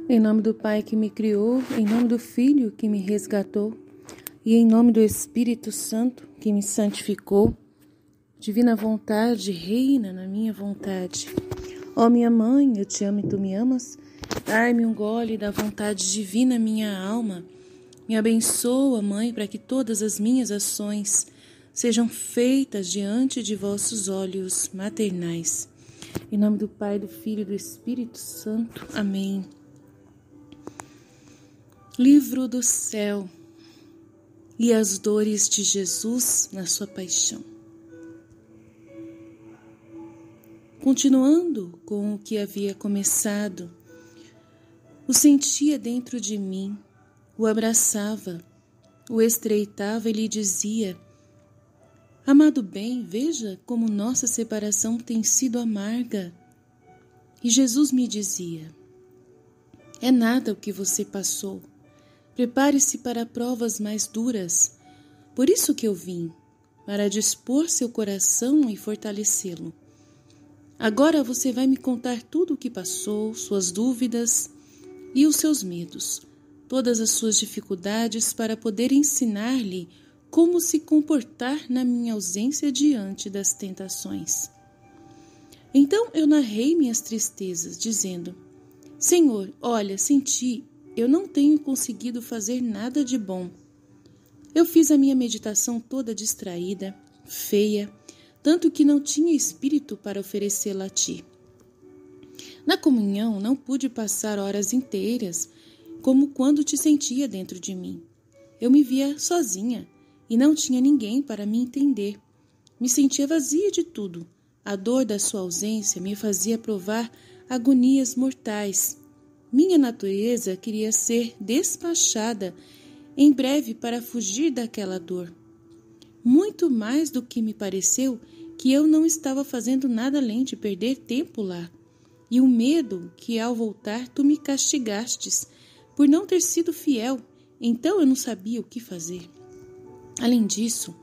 Em nome do Pai que me criou, em nome do Filho que me resgatou, e em nome do Espírito Santo que me santificou, divina vontade reina na minha vontade. Ó minha mãe, eu te amo e tu me amas, dar-me um gole da vontade divina minha alma. Me abençoa, mãe, para que todas as minhas ações sejam feitas diante de vossos olhos maternais. Em nome do Pai, do Filho e do Espírito Santo. Amém. Livro do céu e as dores de Jesus na sua paixão. Continuando com o que havia começado, o sentia dentro de mim, o abraçava, o estreitava e lhe dizia: amado bem, veja como nossa separação tem sido amarga. E Jesus me dizia: é nada o que você passou. Prepare-se para provas mais duras. Por isso que eu vim, para dispor seu coração e fortalecê-lo. Agora você vai me contar tudo o que passou, suas dúvidas e os seus medos, todas as suas dificuldades, para poder ensinar-lhe como se comportar na minha ausência diante das tentações. Então eu narrei minhas tristezas, dizendo: Senhor, olha, sem ti eu não tenho conseguido fazer nada de bom. Eu fiz a minha meditação toda distraída, feia, tanto que não tinha espírito para oferecê-la a ti. Na comunhão não pude passar horas inteiras, como quando te sentia dentro de mim. Eu me via sozinha e não tinha ninguém para me entender. Me sentia vazia de tudo. A dor da sua ausência me fazia provar agonias mortais. Minha natureza queria ser despachada em breve para fugir daquela dor. Muito mais do que me pareceu que eu não estava fazendo nada além de perder tempo lá. E o medo que ao voltar tu me castigastes por não ter sido fiel, então eu não sabia o que fazer. Além disso,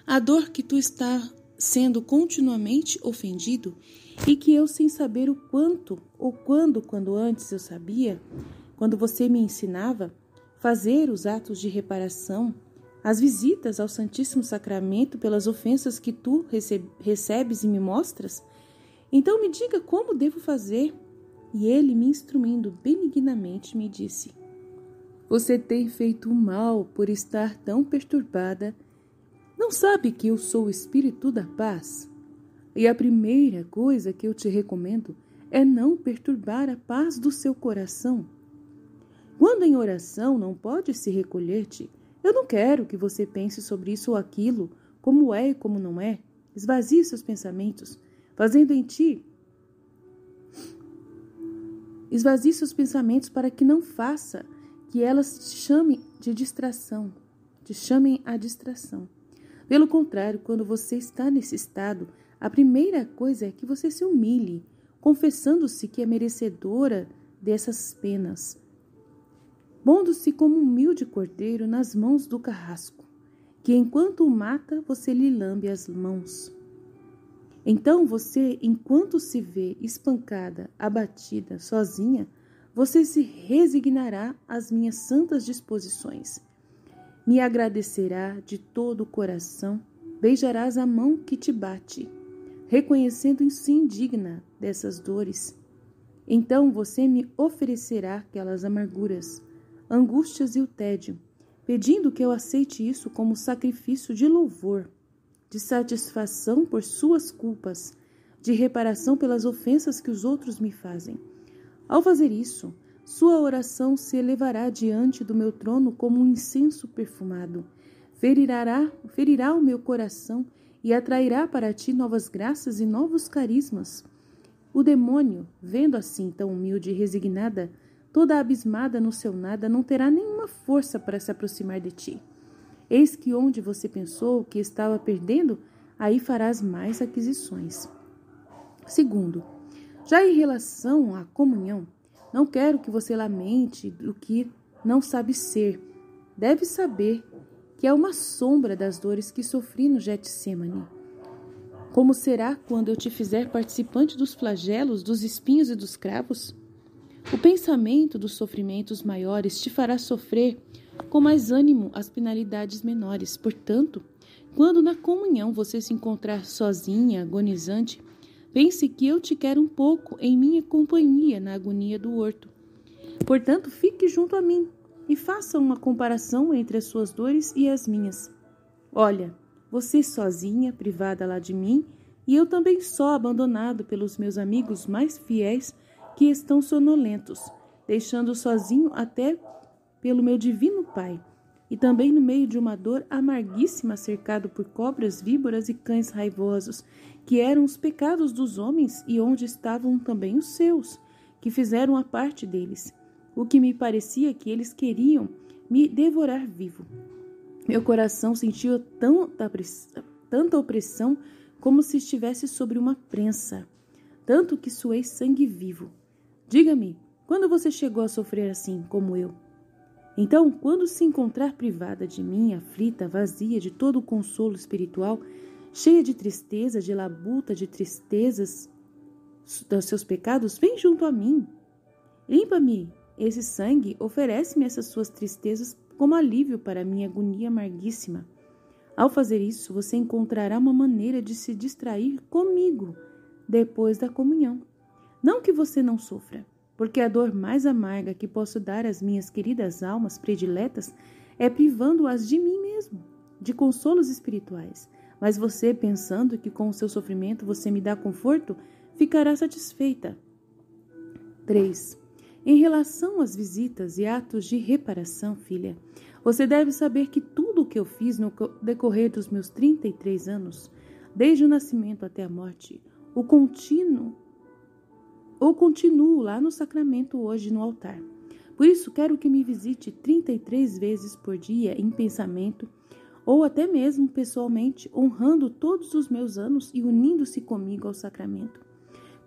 a dor que tu está sendo continuamente ofendido e que eu, sem saber o quanto ou quando antes eu sabia, quando você me ensinava, fazer os atos de reparação, as visitas ao Santíssimo Sacramento pelas ofensas que tu recebes e me mostras, então me diga como devo fazer. E ele, me instruindo benignamente, me disse: você tem feito mal por estar tão perturbada. Não sabe que eu sou o Espírito da Paz? E a primeira coisa que eu te recomendo é não perturbar a paz do seu coração. Quando em oração não podes se recolher-te, eu não quero que você pense sobre isso ou aquilo, como é e como não é. Esvazie seus pensamentos, fazendo em ti. Esvazie seus pensamentos para que não faça que elas te chamem de distração, te chamem a distração. Pelo contrário, quando você está nesse estado, a primeira coisa é que você se humilhe, confessando-se que é merecedora dessas penas, pondo-se como um humilde cordeiro nas mãos do carrasco, que enquanto o mata, você lhe lambe as mãos. Então você, enquanto se vê espancada, abatida, sozinha, você se resignará às minhas santas disposições. Me agradecerá de todo o coração, beijarás a mão que te bate, reconhecendo-se indigna dessas dores. Então você me oferecerá aquelas amarguras, angústias e o tédio, pedindo que eu aceite isso como sacrifício de louvor, de satisfação por suas culpas, de reparação pelas ofensas que os outros me fazem. Ao fazer isso, sua oração se elevará diante do meu trono como um incenso perfumado, ferirá o meu coração e atrairá para ti novas graças e novos carismas. O demônio, vendo assim tão humilde e resignada, toda abismada no seu nada, não terá nenhuma força para se aproximar de ti. Eis que onde você pensou que estava perdendo, aí farás mais aquisições. Segundo, já em relação à comunhão, não quero que você lamente do que não sabe ser. Deve saber que é uma sombra das dores que sofri no Getsêmani. Como será quando eu te fizer participante dos flagelos, dos espinhos e dos cravos? O pensamento dos sofrimentos maiores te fará sofrer com mais ânimo as penalidades menores. Portanto, quando na comunhão você se encontrar sozinha, agonizante, pense que eu te quero um pouco em minha companhia na agonia do horto. Portanto, fique junto a mim e faça uma comparação entre as suas dores e as minhas. Olha, você sozinha, privada lá de mim, e eu também só abandonado pelos meus amigos mais fiéis que estão sonolentos, deixando sozinho até pelo meu divino Pai, e também no meio de uma dor amarguíssima, cercado por cobras, víboras e cães raivosos, que eram os pecados dos homens e onde estavam também os seus, que fizeram a parte deles, o que me parecia que eles queriam me devorar vivo. Meu coração sentia tanta opressão como se estivesse sobre uma prensa, tanto que suei sangue vivo. Diga-me, quando você chegou a sofrer assim, como eu? Então, quando se encontrar privada de mim, aflita, vazia de todo o consolo espiritual, cheia de tristeza, de labuta, de tristezas dos seus pecados, vem junto a mim. Limpa-me esse sangue, oferece-me essas suas tristezas como alívio para a minha agonia amarguíssima. Ao fazer isso, você encontrará uma maneira de se distrair comigo depois da comunhão. Não que você não sofra, porque a dor mais amarga que posso dar às minhas queridas almas prediletas é privando-as de mim mesmo, de consolos espirituais. Mas você, pensando que com o seu sofrimento você me dá conforto, ficará satisfeita. 3. Em relação às visitas e atos de reparação, filha, você deve saber que tudo o que eu fiz no decorrer dos meus 33 anos, desde o nascimento até a morte, continuo lá no sacramento hoje no altar. Por isso quero que me visite 33 vezes por dia em pensamento, ou até mesmo pessoalmente, honrando todos os meus anos e unindo-se comigo ao sacramento,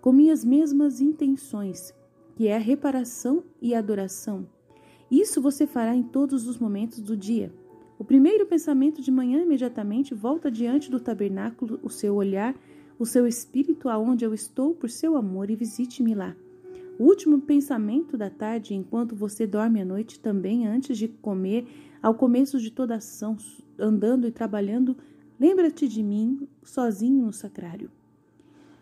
com minhas mesmas intenções, que é a reparação e a adoração. Isso você fará em todos os momentos do dia. O primeiro pensamento de manhã imediatamente volta diante do tabernáculo o seu olhar, o seu espírito aonde eu estou por seu amor e visite-me lá. O último pensamento da tarde, enquanto você dorme à noite, também antes de comer, ao começo de toda ação, andando e trabalhando, lembra-te de mim, sozinho no sacrário.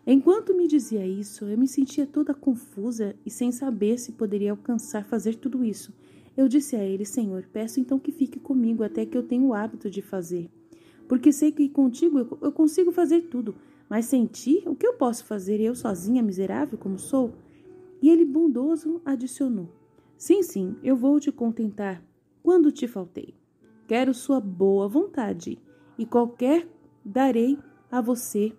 Enquanto me dizia isso, eu me sentia toda confusa e sem saber se poderia alcançar fazer tudo isso. Eu disse a ele, Senhor, peço então que fique comigo até que eu tenha o hábito de fazer. Porque sei que contigo eu consigo fazer tudo, mas sem ti, o que eu posso fazer eu sozinha, miserável como sou? E ele bondoso adicionou, sim, eu vou te contentar quando te faltei. Quero sua boa vontade e darei a você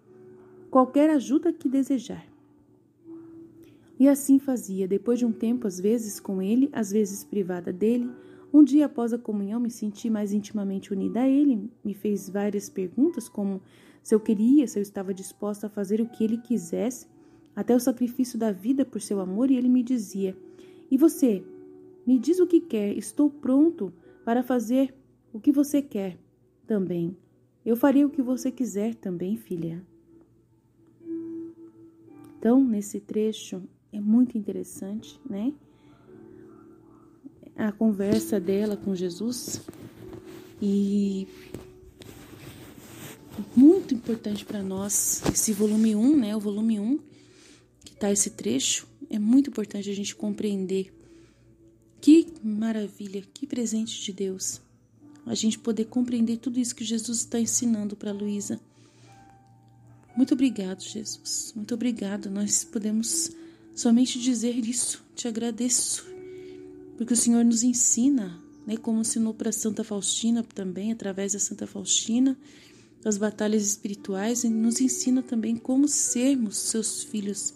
qualquer ajuda que desejar. E assim fazia, depois de um tempo, às vezes com ele, às vezes privada dele. Um dia após a comunhão, me senti mais intimamente unida a ele. Me fez várias perguntas, como se eu queria, se eu estava disposta a fazer o que ele quisesse, até o sacrifício da vida por seu amor, e ele me dizia, e você? Me diz o que quer, estou pronto para fazer o que você quer também. Eu farei o que você quiser também, filha. Então, nesse trecho, é muito interessante, né? A conversa dela com Jesus e muito importante para nós, esse volume 1, né? O volume 1, que tá esse trecho, é muito importante a gente compreender. Que maravilha, que presente de Deus. A gente poder compreender tudo isso que Jesus está ensinando para Luísa. Muito obrigado, Jesus. Muito obrigado. Nós podemos somente dizer isso. Te agradeço. Porque o Senhor nos ensina, né, como ensinou para Santa Faustina também, através da Santa Faustina, das batalhas espirituais, e nos ensina também como sermos seus filhos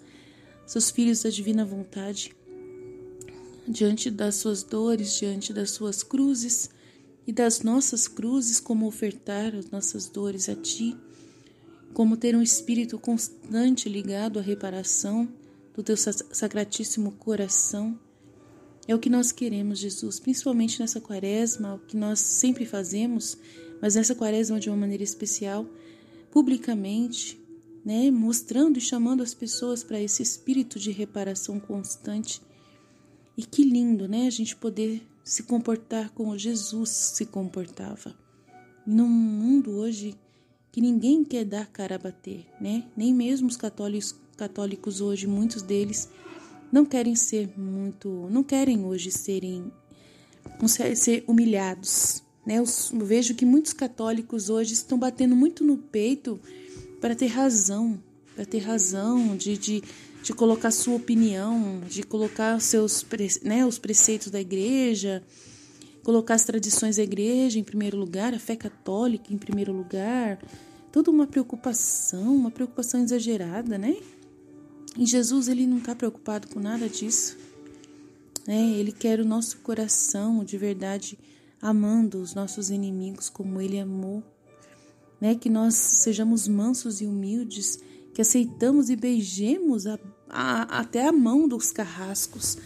da divina vontade, diante das suas dores, diante das suas cruzes e das nossas cruzes, como ofertar as nossas dores a Ti, como ter um espírito constante ligado à reparação do Teu sacratíssimo coração. É o que nós queremos, Jesus, principalmente nessa quaresma, o que nós sempre fazemos, mas nessa quaresma de uma maneira especial, publicamente, né, mostrando e chamando as pessoas para esse espírito de reparação constante, E que lindo, né? A gente poder se comportar como Jesus se comportava. E num mundo hoje que ninguém quer dar cara a bater, né? Nem mesmo os católicos hoje, muitos deles não querem hoje ser humilhados, né? Eu vejo que muitos católicos hoje estão batendo muito no peito para ter razão de colocar sua opinião, de colocar os preceitos da igreja, colocar as tradições da igreja em primeiro lugar, a fé católica em primeiro lugar, toda uma preocupação exagerada, né? E Jesus, ele não está preocupado com nada disso, né? Ele quer o nosso coração de verdade, amando os nossos inimigos como ele amou, né? Que nós sejamos mansos e humildes, que aceitamos e beijemos até a mão dos carrascos,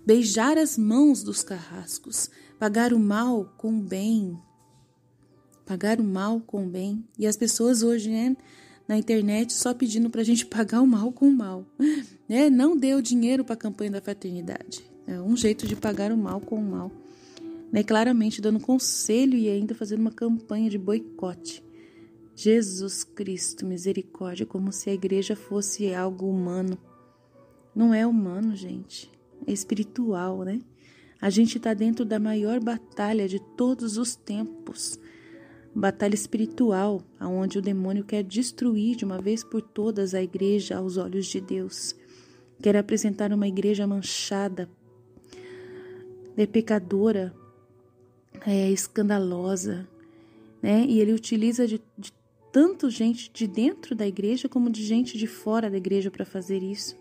beijar as mãos dos carrascos, pagar o mal com o bem, e as pessoas hoje, né, na internet só pedindo pra gente pagar o mal com o mal, né? Não dê o dinheiro para a campanha da fraternidade, é um jeito de pagar o mal com o mal, né? Claramente dando conselho e ainda fazendo uma campanha de boicote. Jesus Cristo, misericórdia, como se a igreja fosse algo humano. Não é humano, gente, é espiritual, né? A gente está dentro da maior batalha de todos os tempos, batalha espiritual, onde o demônio quer destruir de uma vez por todas a igreja aos olhos de Deus, quer apresentar uma igreja manchada, pecadora, escandalosa, né? E ele utiliza de tanto gente de dentro da igreja como de gente de fora da igreja para fazer isso.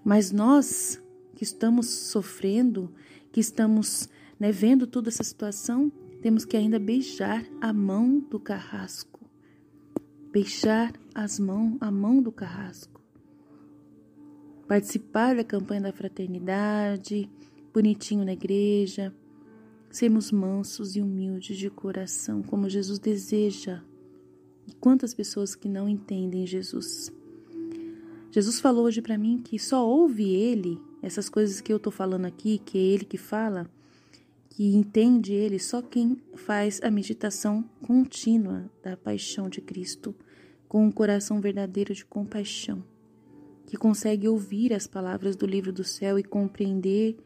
Mas nós que estamos sofrendo, que estamos, né, vendo toda essa situação, temos que ainda beijar a mão do carrasco. Beijar a mão do carrasco. Participar da campanha da fraternidade, bonitinho na igreja, sermos mansos e humildes de coração, como Jesus deseja. E quantas pessoas que não entendem Jesus. Jesus falou hoje para mim que só ouve ele, essas coisas que eu estou falando aqui, que é ele que fala, que entende ele, só quem faz a meditação contínua da paixão de Cristo, com um coração verdadeiro de compaixão, que consegue ouvir as palavras do livro do céu e compreender,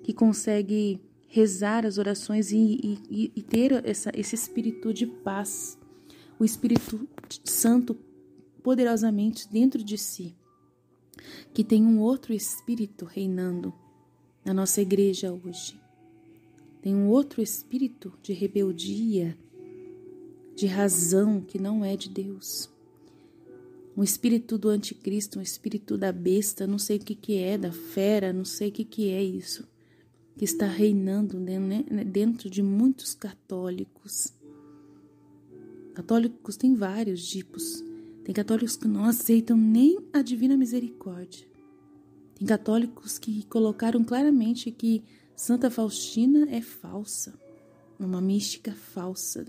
que consegue rezar as orações e ter esse espírito de paz, o Espírito Santo poderosamente dentro de si, que tem um outro espírito reinando na nossa igreja hoje. Tem um outro espírito de rebeldia, de razão que não é de Deus. Um espírito do anticristo, um espírito da besta, não sei o que é, da fera, não sei o que é isso, que está reinando dentro de muitos católicos. Católicos tem vários tipos. Tem católicos que não aceitam nem a divina misericórdia. Tem católicos que colocaram claramente que Santa Faustina é falsa, uma mística falsa,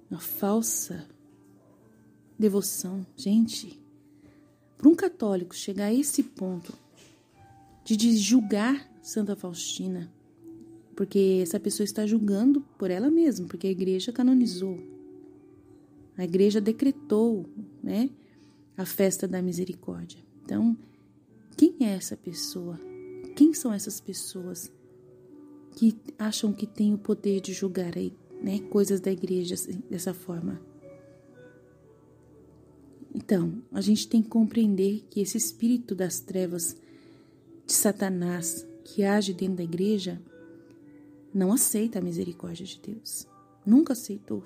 uma falsa devoção. Gente, para um católico chegar a esse ponto de julgar Santa Faustina, porque essa pessoa está julgando por ela mesma, porque a igreja canonizou, a igreja decretou, né, a festa da misericórdia. Então, quem é essa pessoa? Quem são essas pessoas que acham que têm o poder de julgar aí, né, coisas da igreja dessa forma? Então, a gente tem que compreender que esse espírito das trevas de Satanás que age dentro da igreja não aceita a misericórdia de Deus. Nunca aceitou.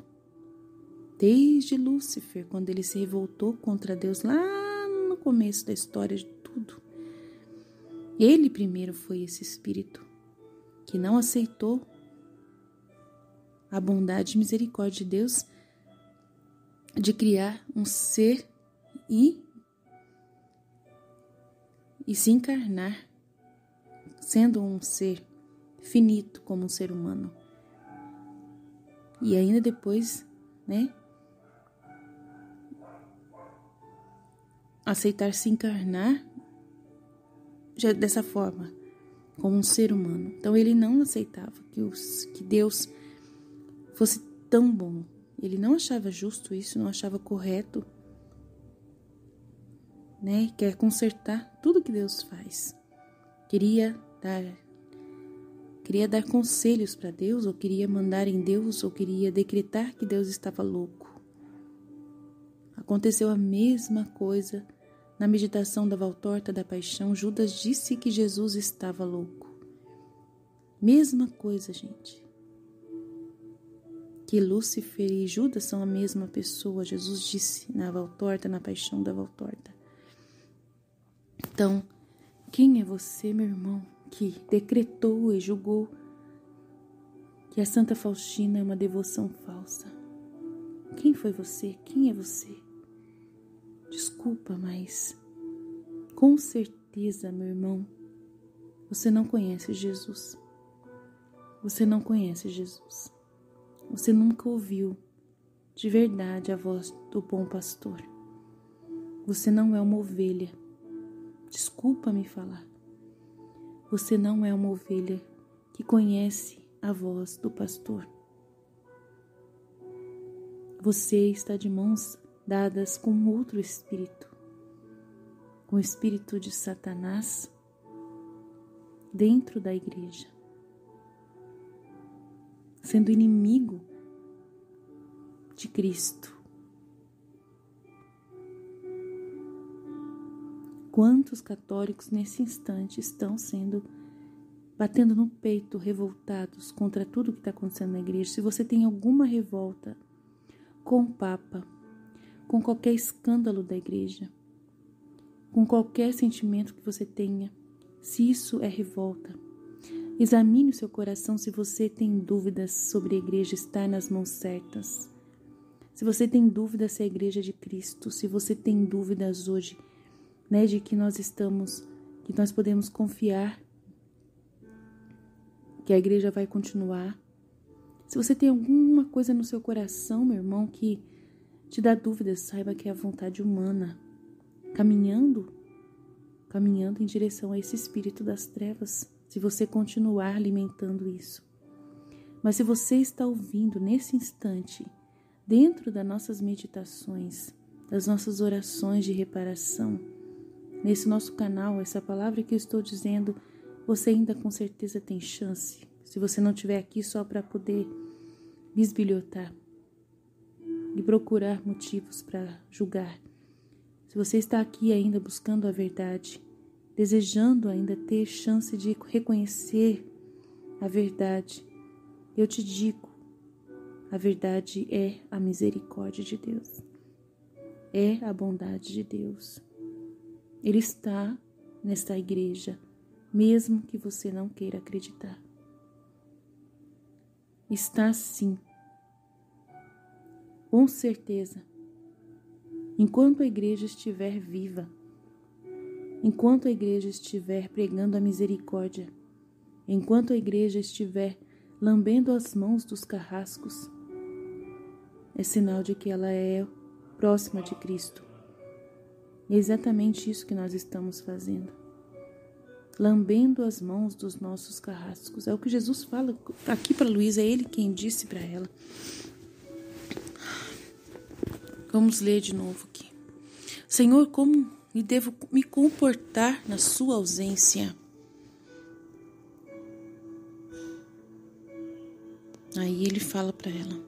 Desde Lúcifer, quando ele se revoltou contra Deus lá no começo da história de tudo. Ele primeiro foi esse espírito que não aceitou a bondade e misericórdia de Deus de criar um ser e se encarnar, sendo um ser finito como um ser humano. E ainda depois, né, aceitar se encarnar dessa forma, como um ser humano. Então ele não aceitava que Deus fosse tão bom. Ele não achava justo isso, não achava correto, né? Quer consertar tudo que Deus faz. Queria dar conselhos para Deus, ou queria mandar em Deus, ou queria decretar que Deus estava louco. Aconteceu a mesma coisa na meditação da Valtorta da Paixão. Judas disse que Jesus estava louco. Mesma coisa, gente. Que Lúcifer e Judas são a mesma pessoa. Jesus disse na Valtorta, na Paixão da Valtorta. Então, quem é você, meu irmão, que decretou e julgou que a Santa Faustina é uma devoção falsa? Quem foi você? Quem é você? Desculpa, mas com certeza, meu irmão, você não conhece Jesus. Você não conhece Jesus. Você nunca ouviu de verdade a voz do bom pastor. Você não é uma ovelha. Desculpa me falar. Você não é uma ovelha que conhece a voz do pastor. Você está de mãos dadas com outro espírito, com o espírito de Satanás dentro da igreja, sendo inimigo de Cristo. Quantos católicos nesse instante estão batendo no peito, revoltados contra tudo que está acontecendo na igreja? Se você tem alguma revolta com o Papa, com qualquer escândalo da igreja, com qualquer sentimento que você tenha, se isso é revolta, examine o seu coração se você tem dúvidas sobre a igreja estar nas mãos certas. Se você tem dúvidas se a igreja é de Cristo, se você tem dúvidas hoje, né, de que nós podemos confiar que a igreja vai continuar. Se você tem alguma coisa no seu coração, meu irmão, que te dá dúvidas, saiba que é a vontade humana caminhando em direção a esse espírito das trevas, se você continuar alimentando isso. Mas se você está ouvindo nesse instante, dentro das nossas meditações, das nossas orações de reparação, nesse nosso canal, essa palavra que eu estou dizendo, você ainda com certeza tem chance. Se você não estiver aqui só para poder bisbilhotar e procurar motivos para julgar. Se você está aqui ainda buscando a verdade, desejando ainda ter chance de reconhecer a verdade, eu te digo, a verdade é a misericórdia de Deus, é a bondade de Deus. Ele está nesta igreja, mesmo que você não queira acreditar. Está sim. Com certeza. Enquanto a igreja estiver viva, enquanto a igreja estiver pregando a misericórdia, enquanto a igreja estiver lambendo as mãos dos carrascos, é sinal de que ela é próxima de Cristo. É exatamente isso que nós estamos fazendo. Lambendo as mãos dos nossos carrascos. É o que Jesus fala aqui para Luísa, é Ele quem disse para ela. Vamos ler de novo aqui. Senhor, como devo me comportar na sua ausência? Aí ele fala para ela: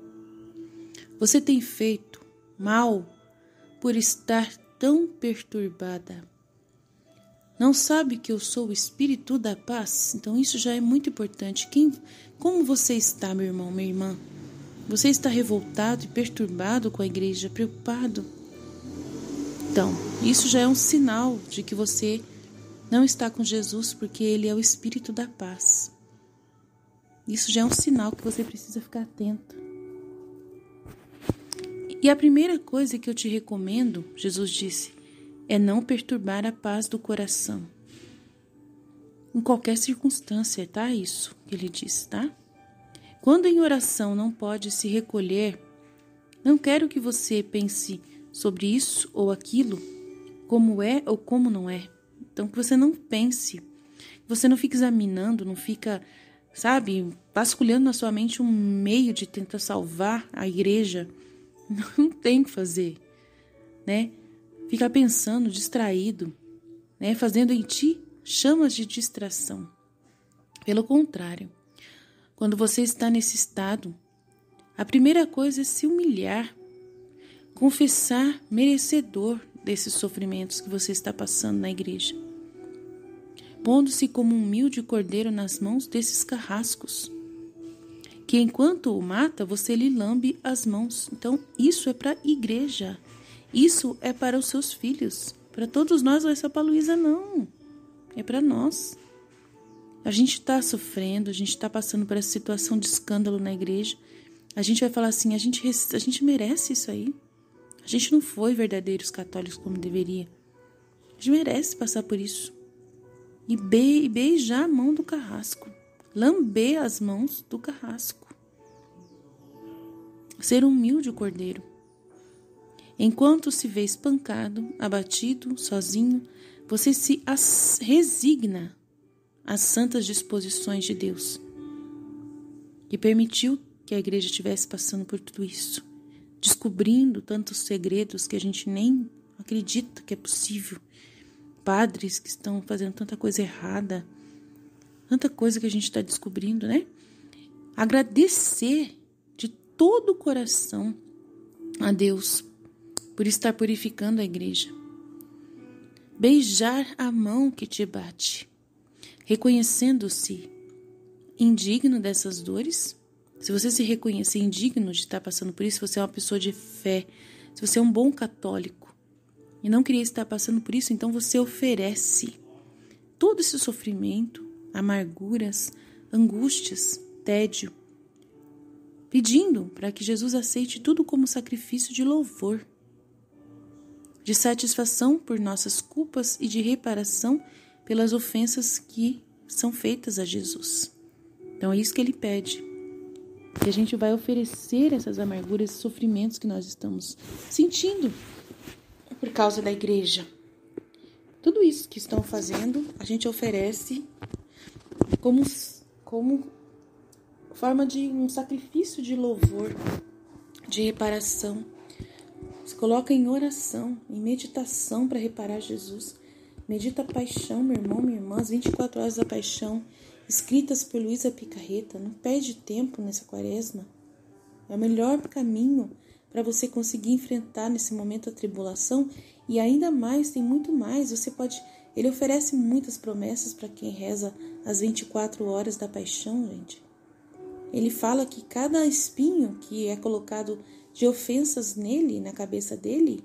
você tem feito mal por estar tão perturbada. Não sabe que eu sou o Espírito da paz? Então isso já é muito importante. Como você está, meu irmão, minha irmã? Você está revoltado e perturbado com a igreja, preocupado? Então, isso já é um sinal de que você não está com Jesus, porque Ele é o Espírito da paz. Isso já é um sinal que você precisa ficar atento. E a primeira coisa que eu te recomendo, Jesus disse, é não perturbar a paz do coração. Em qualquer circunstância, tá? Isso que ele diz, tá? Quando em oração não pode se recolher, não quero que você pense sobre isso ou aquilo, como é ou como não é. Então, que você não pense você não fica examinando, não fica, vasculhando na sua mente um meio de tentar salvar a igreja. Não tem o que fazer, né? Ficar pensando, distraído, né? Fazendo em ti chamas de distração. Pelo contrário, quando você está nesse estado, a primeira coisa é se humilhar, confessar merecedor desses sofrimentos que você está passando na igreja, pondo-se como um humilde cordeiro nas mãos desses carrascos, que enquanto o mata, você lhe lambe as mãos. Então, isso é para a igreja, isso é para os seus filhos, para todos nós, não é só para a Luísa, não, é para nós. A gente está sofrendo, a gente está passando por essa situação de escândalo na igreja. A gente vai falar assim, a gente merece isso aí. A gente não foi verdadeiros católicos como deveria. A gente merece passar por isso. E beijar a mão do carrasco. Lamber as mãos do carrasco. Ser humilde o cordeiro. Enquanto se vê espancado, abatido, sozinho, você se resigna às santas disposições de Deus, que permitiu que a igreja estivesse passando por tudo isso, descobrindo tantos segredos que a gente nem acredita que é possível, padres que estão fazendo tanta coisa errada, tanta coisa que a gente está descobrindo, né? Agradecer de todo o coração a Deus por estar purificando a igreja. Beijar a mão que te bate, reconhecendo-se indigno dessas dores. Se você se reconhecer indigno de estar passando por isso, se você é uma pessoa de fé, se você é um bom católico e não queria estar passando por isso, então você oferece todo esse sofrimento, amarguras, angústias, tédio, pedindo para que Jesus aceite tudo como sacrifício de louvor, de satisfação por nossas culpas e de reparação pelas ofensas que são feitas a Jesus. Então é isso que ele pede. E a gente vai oferecer essas amarguras e sofrimentos que nós estamos sentindo por causa da igreja. Tudo isso que estão fazendo, a gente oferece como forma de um sacrifício de louvor, de reparação. Se coloca em oração, em meditação para reparar Jesus. Medita a paixão, meu irmão, minha irmã, as 24 horas da paixão, escritas por Luísa Picarreta. Não perde tempo nessa quaresma. É o melhor caminho para você conseguir enfrentar nesse momento a tribulação. E ainda mais, tem muito mais. Ele oferece muitas promessas para quem reza as 24 horas da paixão, gente. Ele fala que cada espinho que é colocado de ofensas nele, na cabeça dele,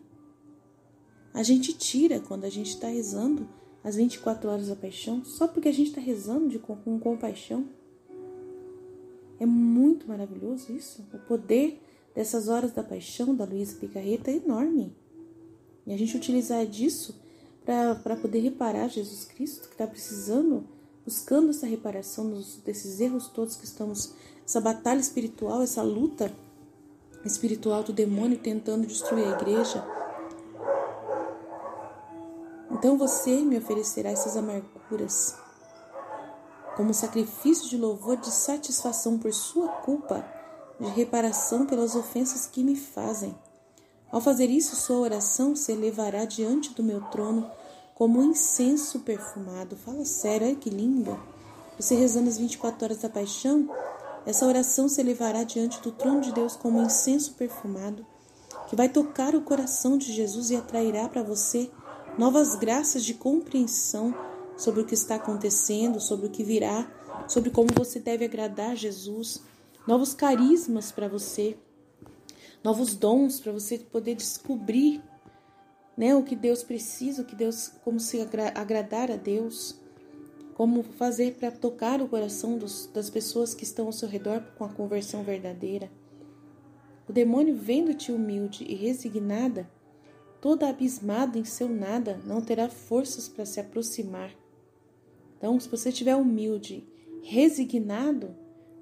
a gente tira quando a gente está rezando as 24 horas da paixão, só porque a gente está rezando com compaixão. É muito maravilhoso isso. O poder dessas horas da paixão da Luísa Picarreta é enorme. E a gente utilizar disso para poder reparar Jesus Cristo, que está precisando, buscando essa reparação desses erros todos que estamos, essa batalha espiritual, essa luta espiritual do demônio tentando destruir a igreja. Então você me oferecerá essas amarguras como sacrifício de louvor, de satisfação por sua culpa, de reparação pelas ofensas que me fazem. Ao fazer isso, sua oração se elevará diante do meu trono como um incenso perfumado. Fala sério, olha que lindo. Você rezando as 24 horas da paixão, essa oração se elevará diante do trono de Deus como um incenso perfumado, que vai tocar o coração de Jesus e atrairá para você novas graças de compreensão sobre o que está acontecendo, sobre o que virá, sobre como você deve agradar Jesus, novos carismas para você, novos dons para você poder descobrir, né, o que Deus precisa, como se agradar a Deus, como fazer para tocar o coração das pessoas que estão ao seu redor com a conversão verdadeira. O demônio, vendo-te humilde e resignada, toda abismada em seu nada, não terá forças para se aproximar. Então, se você estiver humilde, resignado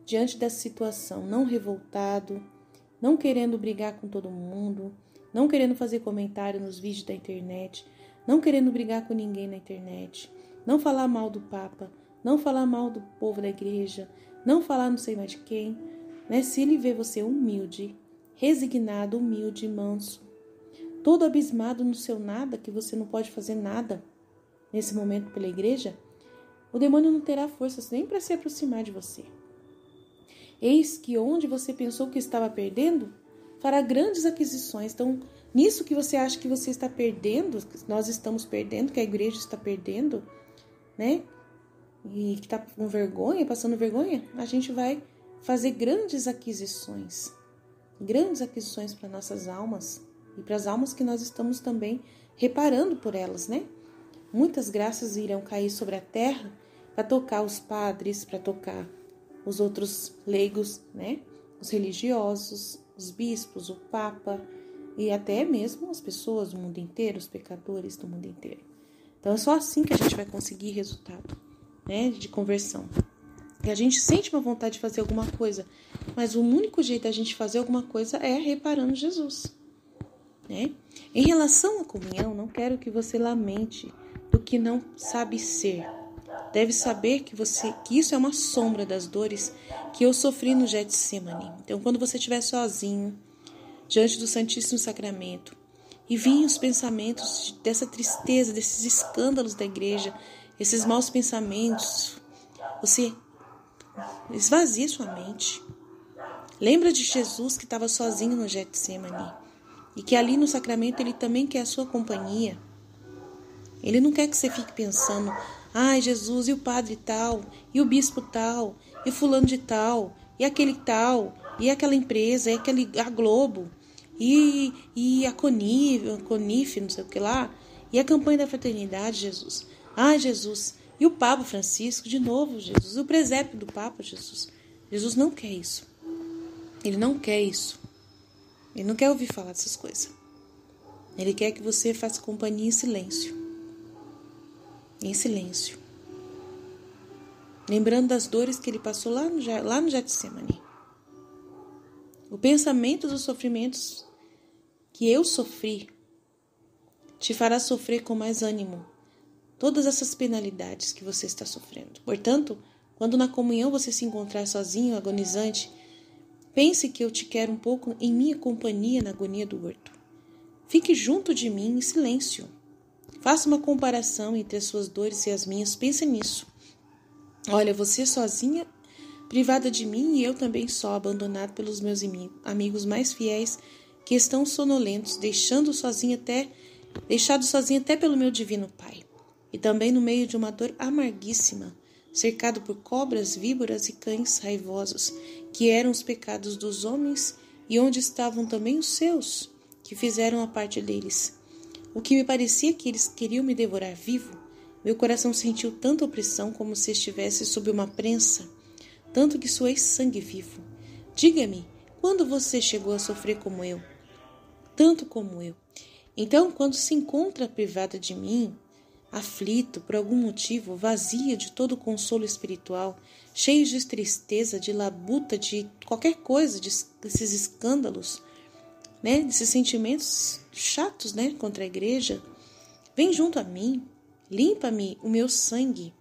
diante dessa situação, não revoltado, não querendo brigar com todo mundo, não querendo fazer comentário nos vídeos da internet, não querendo brigar com ninguém na internet, não falar mal do Papa, não falar mal do povo da igreja, não falar não sei mais de quem, né? Se ele vê você humilde, resignado, humilde, manso, todo abismado no seu nada, que você não pode fazer nada nesse momento pela igreja, o demônio não terá forças nem para se aproximar de você. Eis que onde você pensou que estava perdendo, fará grandes aquisições. Então, nisso que você acha que você está perdendo, que nós estamos perdendo, que a igreja está perdendo, né? E que está com vergonha, passando vergonha, a gente vai fazer grandes aquisições para nossas almas e para as almas que nós estamos também reparando por elas, né? Muitas graças irão cair sobre a terra para tocar os padres, para tocar os outros leigos, né? Os religiosos, os bispos, o Papa e até mesmo as pessoas do mundo inteiro, os pecadores do mundo inteiro. Então é só assim que a gente vai conseguir resultado, né? De conversão. E a gente sente uma vontade de fazer alguma coisa, mas o único jeito da gente fazer alguma coisa é reparando Jesus, né? Em relação à comunhão, não quero que você lamente do que não sabe ser. Deve saber que isso é uma sombra das dores que eu sofri no Getsemane. Então, quando você estiver sozinho, diante do Santíssimo Sacramento, e vinham os pensamentos dessa tristeza, desses escândalos da igreja, esses maus pensamentos, você esvazia sua mente. Lembra de Jesus que estava sozinho no Getsemane e que ali no sacramento ele também quer a sua companhia. Ele não quer que você fique pensando, ai, Jesus, e o padre tal, e o bispo tal, e fulano de tal, e aquele tal, e aquela empresa, e a Globo, e a Conif, não sei o que lá, e a campanha da fraternidade, Jesus. Ai, Jesus, e o Papa Francisco, de novo, Jesus, e o presépio do Papa, Jesus. Jesus não quer isso. Ele não quer isso. Ele não quer ouvir falar dessas coisas. Ele quer que você faça companhia em silêncio. Em silêncio. Lembrando das dores que ele passou lá no Getsemane. O pensamento dos sofrimentos que eu sofri te fará sofrer com mais ânimo todas essas penalidades que você está sofrendo. Portanto, quando na comunhão você se encontrar sozinho, agonizante, pense que eu te quero um pouco em minha companhia na agonia do horto. Fique junto de mim em silêncio. Faça uma comparação entre as suas dores e as minhas. Pense nisso. Olha, você sozinha, privada de mim, e eu também só, abandonado pelos meus amigos mais fiéis, que estão sonolentos, deixado sozinho até pelo meu divino Pai. E também no meio de uma dor amarguíssima, cercado por cobras, víboras e cães raivosos, que eram os pecados dos homens, e onde estavam também os seus, que fizeram a parte deles. O que me parecia que eles queriam me devorar vivo, meu coração sentiu tanta opressão como se estivesse sob uma prensa, tanto que suei sangue vivo. Diga-me, quando você chegou a sofrer como eu? Tanto como eu. Então, quando se encontra privada de mim, aflito, por algum motivo, vazia de todo o consolo espiritual, cheio de tristeza, de labuta, de qualquer coisa, desses escândalos, né, desses sentimentos chatos, né, contra a igreja, vem junto a mim, limpa-me o meu sangue,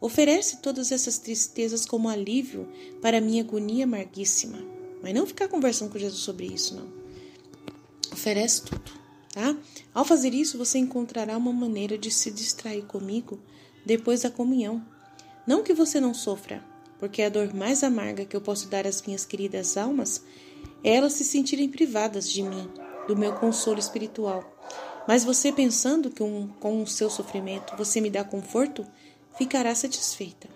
oferece todas essas tristezas como alívio para a minha agonia amarguíssima. Mas não ficar conversando com Jesus sobre isso, não. Oferece tudo, tá? Ao fazer isso, você encontrará uma maneira de se distrair comigo depois da comunhão. Não que você não sofra, porque a dor mais amarga que eu posso dar às minhas queridas almas é elas se sentirem privadas de mim, do meu consolo espiritual. Mas você pensando que com o seu sofrimento você me dá conforto, ficará satisfeita.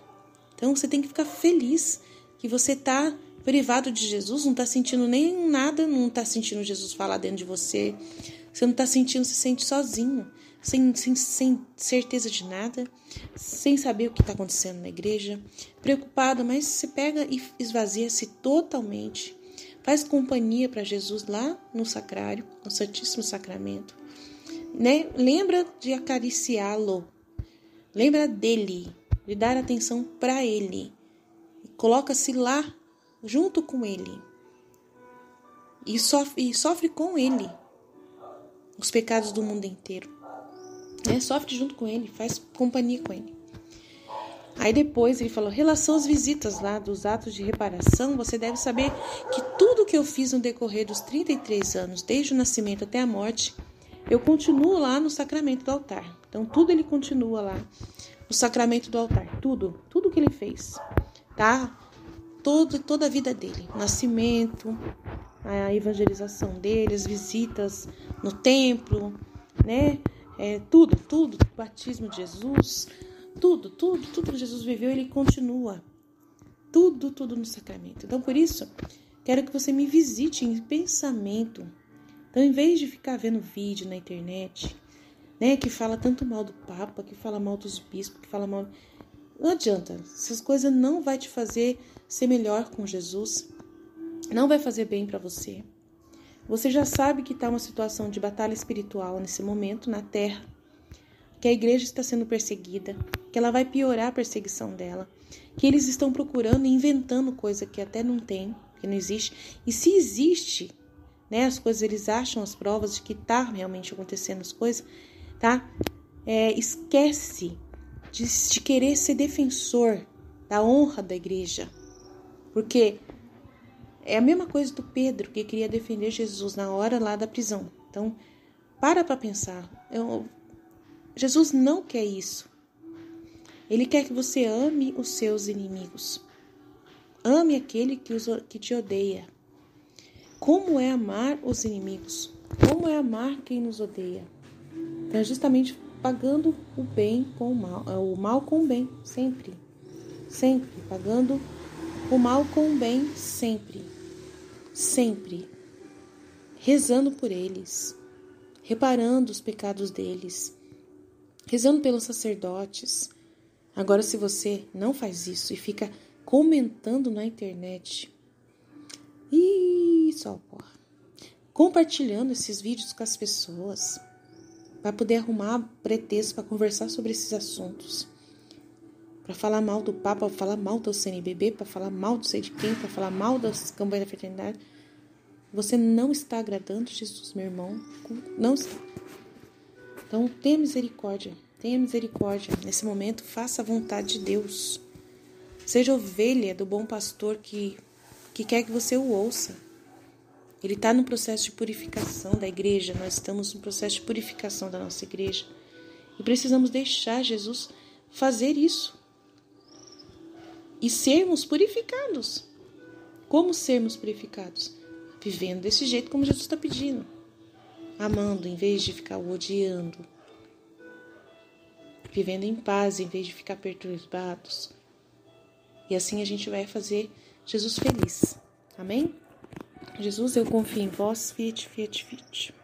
Então você tem que ficar feliz que você está privado de Jesus, não está sentindo nem nada, não está sentindo Jesus falar dentro de você, você não está sentindo, se sente sozinho, sem certeza de nada, sem saber o que está acontecendo na igreja, preocupado, mas você pega e esvazia-se totalmente. Faz companhia para Jesus lá no sacrário, no Santíssimo Sacramento. Né? Lembra de acariciá-lo. Lembra dele, de dar atenção para ele. Coloca-se lá junto com ele. E sofre com ele os pecados do mundo inteiro. Né? Sofre junto com ele, faz companhia com ele. Aí depois ele falou, relação às visitas lá dos atos de reparação, você deve saber que tudo que eu fiz no decorrer dos 33 anos, desde o nascimento até a morte, eu continuo lá no sacramento do altar. Então tudo ele continua lá no sacramento do altar, tudo que ele fez, tá? Toda a vida dele, o nascimento, a evangelização dele, as visitas no templo, né? Tudo, o batismo de Jesus, tudo que Jesus viveu, ele continua. Tudo no sacramento. Então, por isso, quero que você me visite em pensamento. Então, em vez de ficar vendo vídeo na internet, né, que fala tanto mal do Papa, que fala mal dos bispos, que fala mal... Não adianta. Essas coisas não vai te fazer ser melhor com Jesus. Não vai fazer bem para você. Você já sabe que está uma situação de batalha espiritual nesse momento na Terra, que a igreja está sendo perseguida, que ela vai piorar a perseguição dela, que eles estão procurando e inventando coisa que até não tem, que não existe. E se existe, né, as coisas, eles acham as provas de que está realmente acontecendo as coisas, tá? Esquece de querer ser defensor da honra da igreja, porque é a mesma coisa do Pedro, que queria defender Jesus na hora lá da prisão. Então, para pensar. Jesus não quer isso. Ele quer que você ame os seus inimigos. Ame aquele que te odeia. Como é amar os inimigos? Como é amar quem nos odeia? É justamente pagando o bem com o mal com o bem, sempre. Sempre. Pagando o mal com o bem, sempre. Sempre. Rezando por eles. Reparando os pecados deles. Rezando pelos sacerdotes. Agora, se você não faz isso e fica comentando na internet, só porra, compartilhando esses vídeos com as pessoas, para poder arrumar pretexto para conversar sobre esses assuntos, para falar mal do Papa, para falar mal do CNBB, para falar mal do sei de quem, para falar mal das campanhas da fraternidade, você não está agradando Jesus, meu irmão. Não está. Então, tenha misericórdia. Nesse momento, faça a vontade de Deus. Seja ovelha do bom pastor que quer que você o ouça. Ele está no processo de purificação da igreja. Nós estamos no processo de purificação da nossa igreja. E precisamos deixar Jesus fazer isso. E sermos purificados. Como sermos purificados? Vivendo desse jeito como Jesus está pedindo. Amando em vez de ficar odiando. Vivendo em paz em vez de ficar perturbados. E assim a gente vai fazer Jesus feliz. Amém? Jesus, eu confio em vós. Fiat, fiat, fiat.